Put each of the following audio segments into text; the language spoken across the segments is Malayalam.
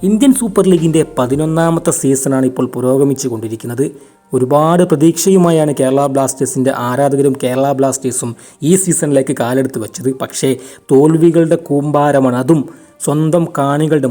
ഇന്ത്യൻ സൂപ്പർ ലീഗിൻ്റെ 11ാമത്തെ സീസണാണ് ഇപ്പോൾ പുരോഗമിച്ചു കൊണ്ടിരിക്കുന്നത്. ഒരുപാട് പ്രതീക്ഷയുമായാണ് കേരള ബ്ലാസ്റ്റേഴ്സിൻ്റെ ആരാധകരും കേരള ബ്ലാസ്റ്റേഴ്സും ഈ സീസണിലേക്ക് കാലെടുത്ത് വെച്ചത്. പക്ഷേ തോൽവികളുടെ കൂമ്പാരമാണ്. അതും സ്വന്തം കാണികളുടെ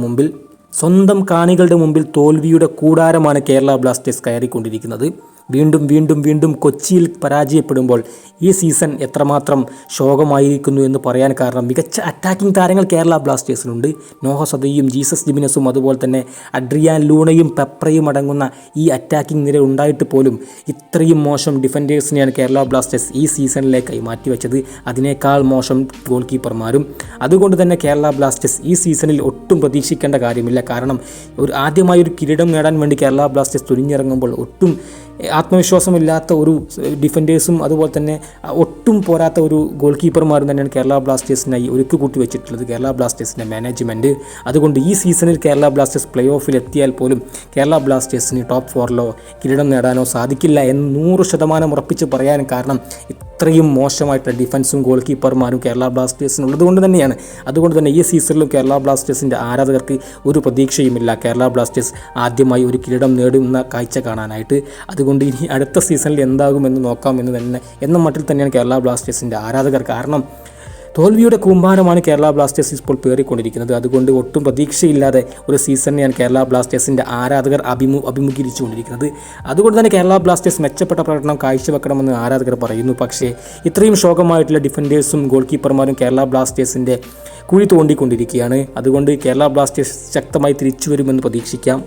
മുമ്പിൽ തോൽവിയുടെ കൂടാരമാണ് കേരള ബ്ലാസ്റ്റേഴ്സ് കയറിക്കൊണ്ടിരിക്കുന്നത്. വീണ്ടും കൊച്ചിയിൽ പരാജയപ്പെടുമ്പോൾ ഈ സീസൺ എത്രമാത്രം ശോകമായിരിക്കുന്നു എന്ന് പറയാൻ കാരണം മികച്ച അറ്റാക്കിംഗ് താരങ്ങൾ കേരള ബ്ലാസ്റ്റേഴ്സിനുണ്ട്. നോഹ സദയും ജീസസ് ജിമിനസും അതുപോലെ തന്നെ അഡ്രിയാൻ ലൂണയും പെപ്രയും അടങ്ങുന്ന ഈ അറ്റാക്കിംഗ് നിര ഉണ്ടായിട്ട് പോലും ഇത്രയും മോശം ഡിഫൻഡേഴ്സിനെയാണ് കേരള ബ്ലാസ്റ്റേഴ്സ് ഈ സീസണിലേക്കായി മാറ്റിവെച്ചത്. അതിനേക്കാൾ മോശം ഗോൾ കീപ്പർമാരും. അതുകൊണ്ട് തന്നെ കേരള ബ്ലാസ്റ്റേഴ്സ് ഈ സീസണിൽ ഒട്ടും പ്രതീക്ഷിക്കേണ്ട കാര്യമില്ല. കാരണം ആദ്യമായൊരു കിരീടം നേടാൻ വേണ്ടി കേരള ബ്ലാസ്റ്റേഴ്സ് തുനിഞ്ഞിറങ്ങുമ്പോൾ ഒട്ടും ആത്മവിശ്വാസമില്ലാത്ത ഒരു ഡിഫൻഡേഴ്സും അതുപോലെ തന്നെ ഒട്ടും പോരാത്ത ഒരു ഗോൾ കീപ്പർമാരും തന്നെയാണ് കേരള ബ്ലാസ്റ്റേഴ്സിനായി ഒരുക്കി കൂട്ടി വെച്ചിട്ടുള്ളത് കേരള ബ്ലാസ്റ്റേഴ്സിൻ്റെ മാനേജ്മെൻറ്റ്. അതുകൊണ്ട് ഈ സീസണിൽ കേരള ബ്ലാസ്റ്റേഴ്സ് പ്ലേ ഓഫിൽ എത്തിയാൽ പോലും കേരള ബ്ലാസ്റ്റേഴ്സിന് ടോപ്പ് 4 കിരീടം നേടാനോ സാധിക്കില്ല എന്ന് 100% ഉറപ്പിച്ച് പറയാൻ കാരണം ഇത്രയും മോശമായിട്ടുള്ള ഡിഫൻസും ഗോൾ കീപ്പർമാരും കേരള ബ്ലാസ്റ്റേഴ്സിനുള്ളത് കൊണ്ട് തന്നെയാണ്. അതുകൊണ്ട് തന്നെ ഈ സീസണിലും കേരള ബ്ലാസ്റ്റേഴ്സിൻ്റെ ആരാധകർക്ക് ഒരു പ്രതീക്ഷയുമില്ല കേരള ബ്ലാസ്റ്റേഴ്സ് ആദ്യമായി ഒരു കിരീടം നേടുന്ന കാഴ്ച കാണാനായിട്ട്. അതുകൊണ്ട് ഇനി അടുത്ത സീസണിൽ എന്താകുമെന്ന് നോക്കാം എന്ന മട്ടിൽ തന്നെയാണ് കേരള ബ്ലാസ്റ്റേഴ്സിൻ്റെ ആരാധകർ. കാരണം തോൽവിയുടെ കൂമ്പാരമാണ് കേരള ബ്ലാസ്റ്റേഴ്സ് ഇപ്പോൾ പേറിക്കൊണ്ടിരിക്കുന്നത്. അതുകൊണ്ട് ഒട്ടും പ്രതീക്ഷയില്ലാതെ ഒരു സീസണിനെയാണ് കേരള ബ്ലാസ്റ്റേഴ്സിൻ്റെ ആരാധകർ അഭിമുഖീകരിച്ചുകൊണ്ടിരിക്കുന്നത്. അതുകൊണ്ട് തന്നെ കേരള ബ്ലാസ്റ്റേഴ്സ് മെച്ചപ്പെട്ട പ്രകടനം കാഴ്ചവെക്കണമെന്ന് ആരാധകർ പറയുന്നു. പക്ഷേ ഇത്രയും ശോകമായിട്ടുള്ള ഡിഫൻഡേഴ്സും ഗോൾ കീപ്പർമാരും കേരള ബ്ലാസ്റ്റേഴ്സിൻ്റെ കുഴി തോണ്ടിക്കൊണ്ടിരിക്കുകയാണ്. അതുകൊണ്ട് കേരള ബ്ലാസ്റ്റേഴ്സ് ശക്തമായി തിരിച്ചു വരുമെന്ന് പ്രതീക്ഷിക്കാം.